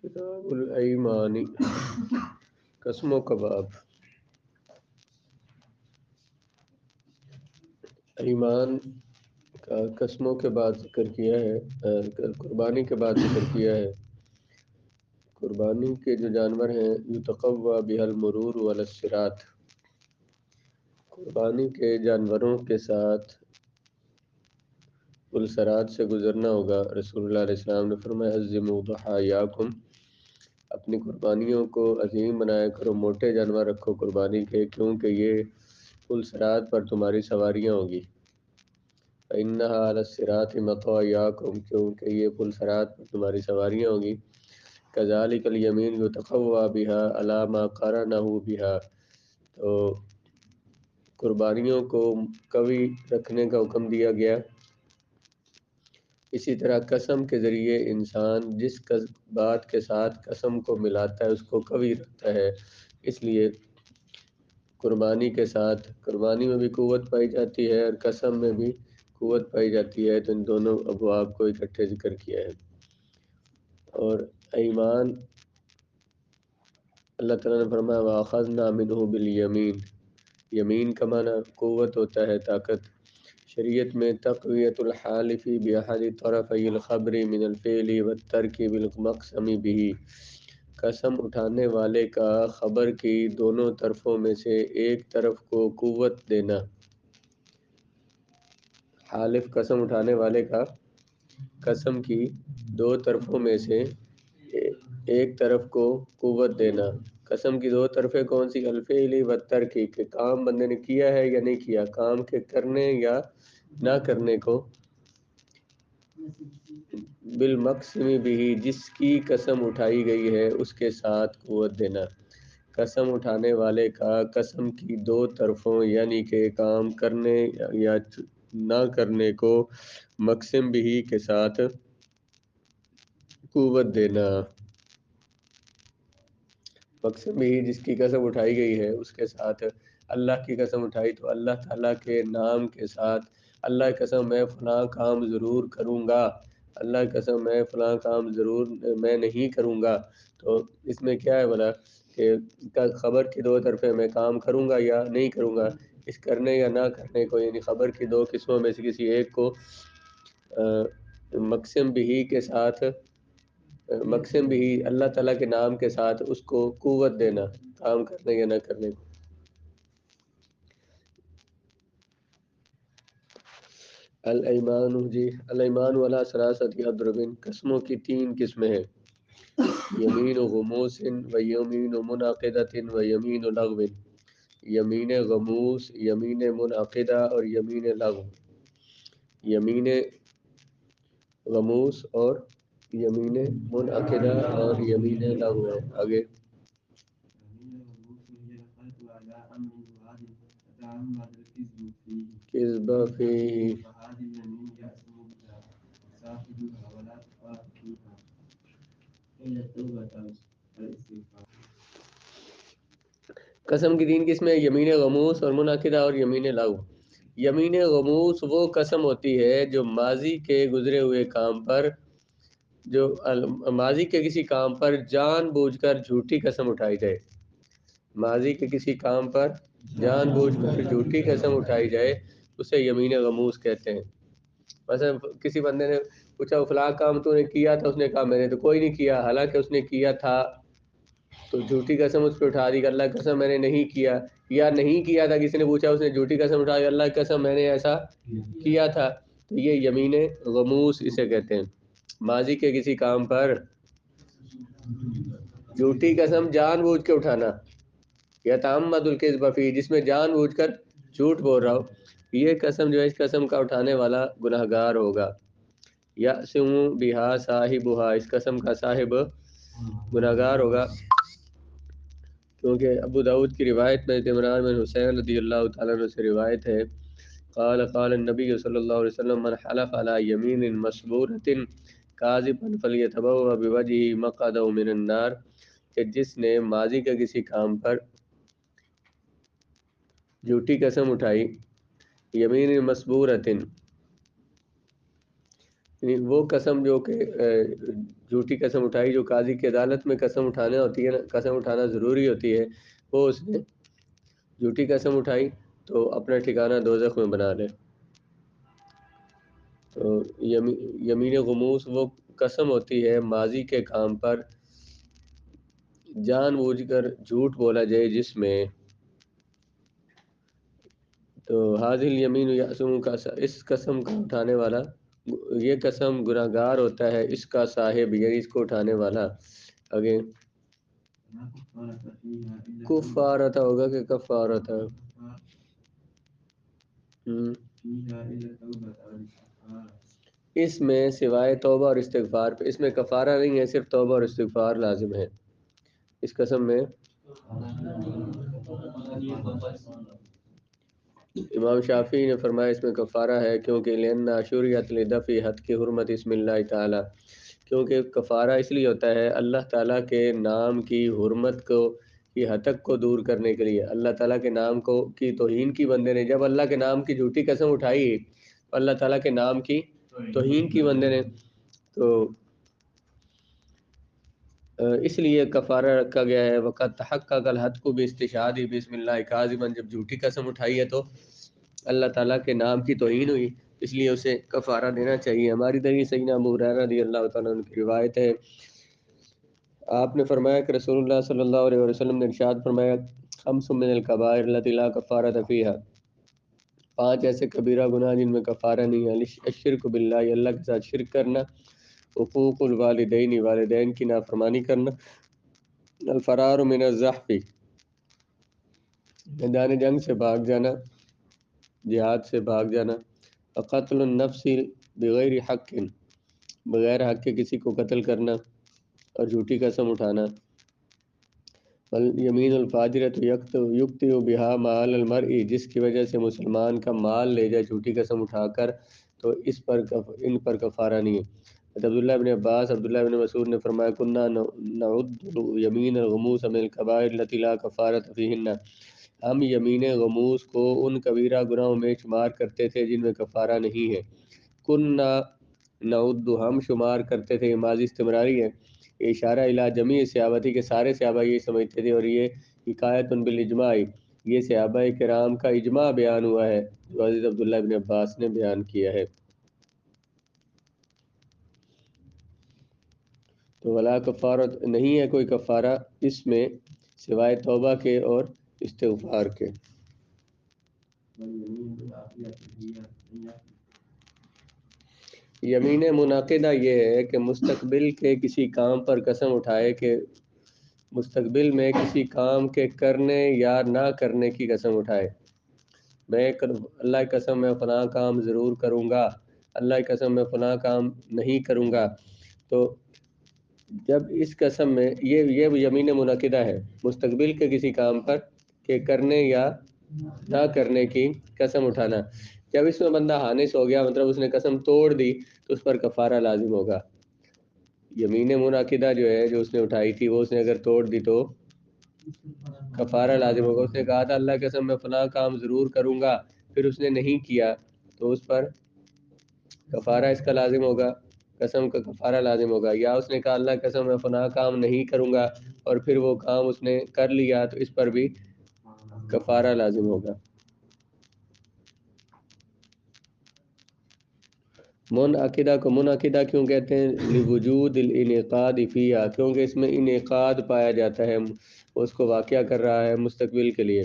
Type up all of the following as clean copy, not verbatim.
کتاب الایمانی قسموں کا باب۔ ایمان کا قسموں کے بعد ذکر کیا ہے، قربانی کے بعد ذکر کیا ہے۔ قربانی کے جو جانور ہیں یتقوی بها المرور وعلی الصراط، قربانی کے جانوروں کے ساتھ پلصراط سے گزرنا ہوگا۔ رسول اللہ علیہ السلام نے فرمایا عظموا ضحایاکم، اپنی قربانیوں کو عظیم بنایا کرو، موٹے جانور رکھو قربانی کے، کیونکہ یہ پلصراط پر تمہاری سواریاں ہوگی۔ فإنها علی الصراط مطایاکم، کیونکہ یہ پلصراط پر تمہاری سواریاں ہوگی۔ کذالک الیمین یتقوی بها علی ما قرنہ بها، تو قربانیوں کو قوی رکھنے کا حکم دیا گیا، اسی طرح قسم کے ذریعے انسان جس بات کے ساتھ قسم کو ملاتا ہے اس کو قوی رکھتا ہے۔ اس لیے قربانی کے ساتھ، قربانی میں بھی قوت پائی جاتی ہے اور قسم میں بھی قوت پائی جاتی ہے، تو ان دونوں ابواب کو اکٹھے ذکر کیا ہے۔ اور ایمان، اللہ تعالیٰ نے فرمایا وَأَخَذْنَا مِنْهُ بِالْيَمِينِ، یمین کا معنی قوت ہوتا ہے، طاقت۔ شریعت میں تقویت الحالف بأحد طرفی الخبر من الفعل والترک بالمقسم به، قسم اٹھانے والے کا خبر کی دونوں طرفوں میں سے ایک طرف کو قوت دینا۔ حالف قسم اٹھانے والے کا قسم کی دو طرفوں میں سے ایک طرف کو قوت دینا۔ قسم کی دو طرفیں کون سی؟ الفعل والترک، کہ کام بندے نے کیا ہے یا نہیں کیا، کام کے کرنے یا نہ کرنے کو، بالمقسم بھی، جس کی قسم اٹھائی گئی ہے اس کے ساتھ قوت دینا۔ قسم اٹھانے والے کا قسم کی دو طرفوں یعنی کہ کام کرنے یا نہ کرنے کو مقسم بھی کے ساتھ قوت دینا۔ مقسم بھی جس کی قسم اٹھائی گئی ہے اس کے ساتھ، اللہ کی قسم اٹھائی تو اللہ تعالیٰ کے نام کے ساتھ، اللہ کی قسم میں فلاں کام ضرور کروں گا، اللہ کی قسم میں فلاں کام ضرور میں نہیں کروں گا، تو اس میں کیا ہے بولا کہ خبر کی دو طرفیں، میں کام کروں گا یا نہیں کروں گا، اس کرنے یا نہ کرنے کو، یعنی خبر کی دو قسموں میں سے کسی ایک کو مقسم بھی کے ساتھ، مقسم بھی اللہ تعالیٰ کے نام کے ساتھ اس کو قوت دینا، کام کرنے یا نہ کرنے کو۔ الایمان، جی الایمان والا ثلاثۃ اضرب، قسموں کی تین قسمیں ہیں، یمین غموس و یمین منعقدۃ و یمین لغو، یمین غموس، یمین منعقدہ اور یمین لغو۔ یمین غموس اور یمین منعقدہ اور یمین لغو ہے۔ آگے کذب فیہ، قسم کی تین قسمیں، یمین غموس اور منعقدہ اور یمین لغو۔ یمین غموس وہ قسم ہوتی ہے جو ماضی کے گزرے ہوئے کام پر، جو ماضی کے کسی کام پر جان بوجھ کر جھوٹی قسم اٹھائی جائے، ماضی کے کسی کام پر جان بوجھ کر جھوٹی قسم اٹھائی جائے، اسے یمین غموس کہتے ہیں۔ مثلا کسی بندے نے پوچھا فلاں کام تو نے کیا تھا، اس نے کہا میں نے تو کوئی نہیں کیا، حالانکہ اس نے کیا تھا، تو جھوٹی قسم اس پہ اٹھا دی کہ اللہ کی قسم میں نے نہیں کیا، یا نہیں کیا تھا، کسی نے پوچھا اس نے جھوٹی قسم اٹھا دی اللہ کی قسم میں نے ایسا کیا تھا، تو یہ یمین غموس اسے کہتے ہیں۔ ماضی کے کسی کام پر جھوٹی قسم جان بوجھ کے اٹھانا، یا تعمد الکذب فیہ، جس میں جان بوجھ کر جھوٹ بول رہا ہو، یہ قسم جو ہے اس قسم کا اٹھانے والا گناہگار ہوگا۔ یأثم بہا صاحبہا، اس قسم کا صاحب گناہگار ہوگا، کیونکہ ابو داؤد کی روایت میں عمران بن حسین رضی اللہ تعالیٰ عنہ سے روایت ہے، قال قال النبی صلی اللہ علیہ وسلم من حلف علی یمین مسبورۃ کاذبا فلیتبوأ بوجہہ مقعدہ من النار، کہ جس نے ماضی کے کسی کام پر جھوٹی قسم اٹھائی، یمین مسبورۃ، یعنی وہ قسم جو کہ جھوٹی قسم اٹھائی جو قاضی کی عدالت میں قسم اٹھانا ہوتی ہے نا، قسم اٹھانا ضروری ہوتی ہے، وہ اس نے جھوٹی قسم اٹھائی تو اپنا ٹھکانہ دوزخ میں بنا لے۔ تو یمین غموس وہ قسم ہوتی ہے ماضی کے کام پر جان بوجھ کر جھوٹ بولا جائے جس میں، تو حاضل یمین یعصم کا اس قسم کا اٹھانے والا، یہ قسم گناہگار ہوتا ہے اس کا صاحب، یعنی اس کو اٹھانے والا۔ آگے کفارتا ہوگا کہ کفارتا، اس میں سوائے توبہ اور استغفار پہ، اس میں کفارہ نہیں ہے، صرف توبہ اور استغفار لازم ہے اس قسم میں۔ امام شافعی نے فرمایا اس میں کفارہ ہے، کیونکہ لأن عشوریت لدفع حد کی حرمت اسم اللہ تعالی، کیونکہ کفارہ اس لیے ہوتا ہے اللہ تعالیٰ کے نام کی حرمت کو کی حتک کو دور کرنے کے لیے۔ اللہ تعالیٰ کے نام کو کی توہین کی بندے نے جب اللہ کے نام کی جھوٹی قسم اٹھائی، اللہ تعالیٰ کے نام کی توہین کی بندے نے، تو اس لیے کفارہ رکھا گیا ہے۔ وقت تحقق الحد کو بھی استشہاد ہی بسم اللہ کاذبا، جب جھوٹی قسم اٹھائی ہے تو اللہ تعالیٰ کے نام کی توہین ہوئی، اس لیے اسے کفارہ دینا چاہیے۔ ہماری دلیل سیدنا ابو ہریرہ رضی اللہ تعالیٰ عنہ کی روایت ہے، آپ نے فرمایا کہ رسول اللہ صلی اللہ علیہ وسلم نے ارشاد فرمایا خمس من الکبائر التی لا کفارۃ فیہا، 5 ایسے کبیرہ گناہ جن میں کفارہ نہیں ہے۔ الشرک باللہ، اللہ کے ساتھ شرک کرنا، حقوق الوالدین، والدین کی نافرمانی کرنا، الفرار من الزحف، میدان جنگ سے بھاگ جانا، جہاد سے بھاگ جانا، قتل النفس بغیر حق، بغیر حق کے کسی کو قتل کرنا اور جھوٹی قسم اٹھانا، یمین الفاجرۃ یکتی بہا مال المرء، جس کی وجہ سے مسلمان کا مال لے جائے جھوٹی قسم اٹھا کر، تو اس پر ان پر کفارہ نہیں ہے۔ عبداللہ بن عباس، عبداللہ بن مسعود نے فرمایا کنا نعد یمین الغموس من الکبائر التی لا کفارۃ فیہن، ہم یمین غموس کو ان کبیرہ گناہوں میں شمار کرتے تھے جن میں کفارہ نہیں ہے۔ کنا نعد، ہم شمار کرتے تھے، یہ ماضی استمراری ہے، یہ اشارہ الی جمیع صحابتی کے سارے صحابہ یہ سمجھتے تھے، اور یہ حکایت بالاجماع، یہ صحابہ کرام کا اجماع بیان ہوا ہے جو حضرت عبداللہ بن عباس نے بیان کیا ہے۔ تو ولا کفارت، نہیں ہے کوئی کفارہ اس میں سوائے توبہ کے اور استغفار کے۔ یمین منعقدہ یہ ہے کہ مستقبل کے کسی کام پر قسم اٹھائے کہ مستقبل میں کسی کام کے کرنے یا نہ کرنے کی قسم اٹھائے، اللہ کی قسم میں فلاں کام ضرور کروں گا، اللہ کی قسم میں فلاں کام نہیں کروں گا، تو جب اس قسم میں یہ یمین منعقدہ ہے مستقبل کے کسی کام پر کہ کرنے یا نہ کرنے کی قسم اٹھانا، جب اس میں بندہ حانث ہو گیا، مطلب اس نے قسم توڑ دی، تو اس پر کفارہ لازم ہوگا۔ یمین منعقدہ جو ہے جو اس نے اٹھائی تھی، وہ اس نے اگر توڑ دی تو کفارہ لازم ہوگا۔ اس نے کہا تھا اللہ کی قسم میں فلاں کام ضرور کروں گا، پھر اس نے نہیں کیا، تو اس پر کفارہ اس کا لازم ہوگا، قسم کا کفارہ لازم ہوگا۔ یا اس نے کہا اللہ کی قسم میں فلاں کام نہیں کروں گا، اور پھر وہ کام اس نے کر لیا، تو اس پر بھی کفارہ لازم ہوگا۔ منعقدہ کو منعقدہ کیوں کہتے ہیں؟ لوجود الانعقاد فیہا، کیونکہ اس میں انعقاد پایا جاتا ہے، اس کو واقعہ کر رہا ہے مستقبل کے لیے،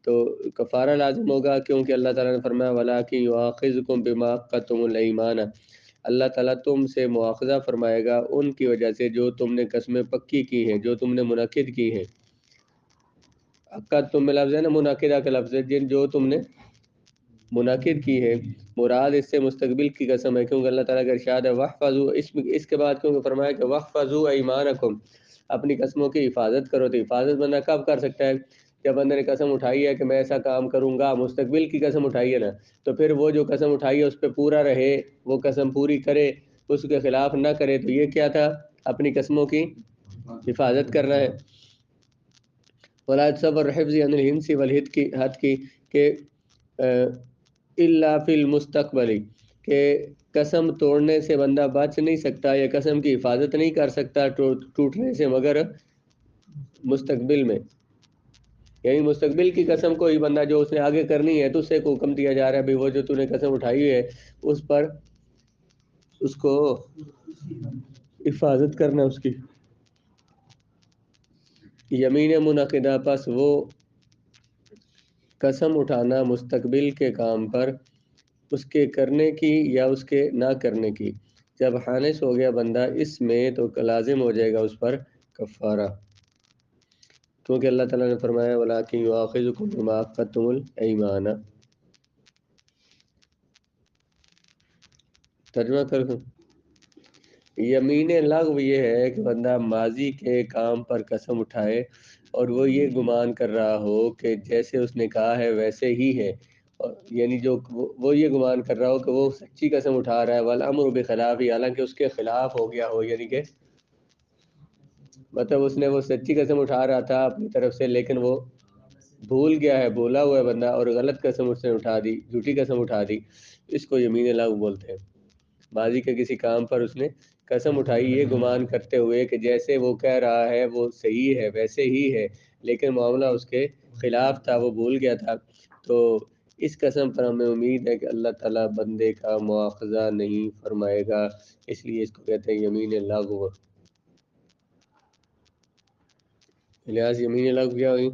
تو کفارہ لازم ہوگا، کیونکہ اللہ تعالیٰ نے فرمایا وَلَٰكِن يُؤَاخِذُكُم بِمَا عَقَّدتُّمُ الْأَيْمَانَ، اللہ تعالیٰ تم سے مواخذہ فرمائے گا ان کی وجہ سے جو تم نے قسمیں پکی کی ہیں، جو تم نے منعقد کی ہیں۔ عقد تم میں لفظ ہے نا، منعقدہ کا لفظ ہے، جو تم نے منعقد کی ہے، مراد اس سے مستقبل کی قسم ہے، کیونکہ اللہ تعالیٰ کا ارشاد ہے وَاحْفَظُوا، اس کے بعد کیونکہ فرمایا کہ وَاحْفَظُوا أَيْمَانَكُمْ، اپنی قسموں کی حفاظت کرو، تو حفاظت بندہ کب کر سکتا ہے؟ جب بندے نے قسم اٹھائی ہے کہ میں ایسا کام کروں گا، مستقبل کی قسم اٹھائی ہے نا، تو پھر وہ جو قسم اٹھائی ہے اس پہ پورا رہے، وہ قسم پوری کرے، اس کے خلاف نہ کرے، تو یہ کیا تھا؟ اپنی قسموں کی حفاظت کر رہا ہے۔ وَلَا يَتَّصَوَّرُ حِفْظِ عَنِ الْحِنْثِ وَالْحَتْكِ کہ إِلَّا فِي الْمُسْتَقْبَلِ، کہ قسم توڑنے سے بندہ بچ نہیں سکتا یا قسم کی حفاظت نہیں کر سکتا ٹوٹنے سے مگر مستقبل میں، یعنی مستقبل کی قسم کوئی بندہ جو اس نے آگے کرنی ہے تو اس سے کو حکم دیا جا رہا ہے بھئی وہ جو تو نے قسم اٹھائی ہے اس پر اس کو حفاظت کرنا اس کی یمین منعقدہ، پس وہ قسم اٹھانا مستقبل کے کام پر اس کے کرنے کی یا اس کے نہ کرنے کی، جب حانث ہو گیا بندہ اس میں تو لازم ہو جائے گا اس پر کفارہ، کیونکہ اللہ تعالیٰ نے فرمایا وَلَٰكِن يُؤَاخِذُكُم بِمَا عَقَّدتُّمُ الْأَيْمَانَ۔ ترجمہ کروں، یمین لغو یہ ہے کہ بندہ ماضی کے کام پر قسم اٹھائے اور وہ یہ گمان کر رہا ہو کہ جیسے اس نے کہا ہے ویسے ہی ہے، یعنی جو وہ یہ گمان کر رہا ہو کہ وہ سچی قسم اٹھا رہا ہے والامر بخلاف ہی، حالانکہ اس کے خلاف ہو گیا ہو، یعنی کہ مطلب اس نے وہ سچی قسم اٹھا رہا تھا اپنی طرف سے لیکن وہ بھول گیا ہے، بھولا ہوا ہے بندہ اور غلط قسم اس نے اٹھا دی، جھوٹی قسم اٹھا دی، اس کو یمین لغو بولتے ہیں۔ ماضی کے کسی کام پر اس نے قسم اٹھائی یہ گمان کرتے ہوئے کہ جیسے وہ کہہ رہا ہے وہ صحیح ہے ویسے ہی ہے، لیکن معاملہ اس کے خلاف تھا، وہ بھول گیا تھا، تو اس قسم پر ہمیں امید ہے کہ اللہ تعالیٰ بندے کا مواخذہ نہیں فرمائے گا، اس لیے اس کو کہتے ہیں یمین لغو۔ لحاظ یمین لغو کیا ہوئی؟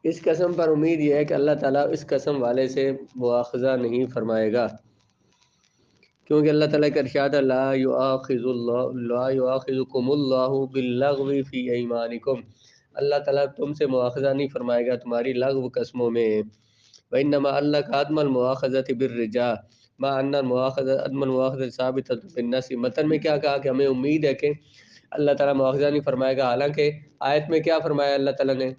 اس قسم پر امید یہ ہے کہ اللہ تعالیٰ اس قسم والے سے مواخذہ نہیں فرمائے گا، کیونکہ اللہ تعالیٰ کا ارشاد ہے لا یؤاخذکم اللہ باللغو فی ایمانکم، اللہ تعالیٰ تم سے مواخذہ نہیں فرمائے گا تمہاری لغو قسموں میں، وانما علق عدم المؤاخذۃ بالرجاء مع ان عدم المؤاخذۃ ثابتۃ بالنص۔ متن میں کیا کہا کہ ہمیں امید ہے کہ اللہ تعالیٰ مواخذہ نہیں فرمائے گا، حالانکہ آیت میں کیا فرمایا اللہ تعالیٰ نے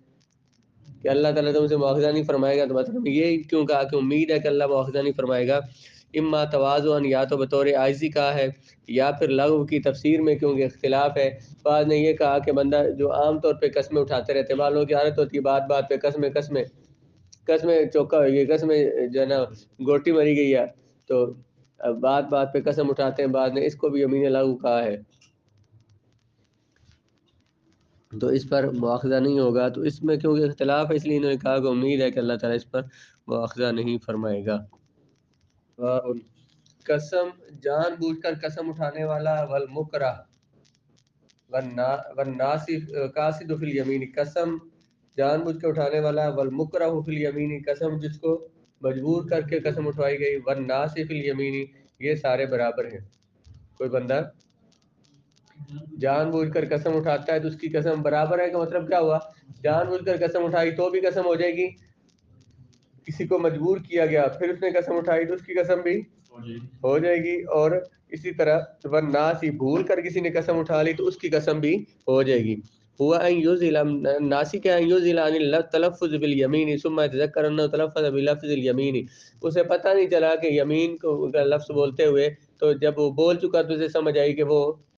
کہ اللہ تعالیٰ تم سے مواخذہ نہیں فرمائے گا، تو مطلب یہ کیوں کہا کہ امید ہے کہ اللہ مواخذہ نہیں فرمائے گا، اما تواضعا، یا تو بطور عاجزی کہا ہے، یا پھر لغو کی تفسیر میں کیونکہ اختلاف ہے، بعض نے یہ کہا کہ بندہ جو عام طور پہ قسمیں اٹھاتے رہتے ہیں، معلوم کی عادت ہوتی ہے بات بات پہ قسمیں چوکا ہوئی گئی، قسمیں جو ہے نا گوٹی مری گئی ہے، تو اب بات بات پہ قسم اٹھاتے ہیں، بعد نے اس کو بھی یمین لغو کہا ہے، تو اس پر مواخذہ نہیں ہوگا، تو اس میں کیونکہ اختلاف ہے اس لیے انہوں نے کہا کہ امید ہے کہ اللہ تعالیٰ اس پر مواخذہ نہیں فرمائے گا۔ قسم جان بوجھ کر قسم اٹھانے والا والمکرہ والناصف قاصد فی الیمین، قسم جان بوجھ کے اٹھانے والا، والمکرہ فی الیمین، قسم جس کو مجبور کر کے قسم اٹھوائی گئی، والناصف فی الیمین، یہ سارے برابر ہیں۔ کوئی بندہ جان بوجھ کر قسم اٹھاتا ہے تو اس کی قسم برابر ہے، کا مطلب کیا ہوا، جان بوجھ کر قسم اٹھائی تو بھی قسم ہو جائے گی، کسی کو مجبور کیا گیا پھر اس نے قسم اٹھائی تو اس کی قسم بھی ہو جائے گی، اور اسی طرح والناسی، بھول کر کسی نے قسم اٹھا لی تو اس کی قسم بھی ہو جائے گی۔ ہوا ان یذل ناسی کا ان یذل عن التلفظ بالیمین ثم يتذكر انه تلفظ بلفظ الیمین، اسے پتہ نہیں چلا کہ یمین کو لفظ بولتے ہوئے، تو جب وہ بول چکا تو اسے سمجھ آئی کہ وہ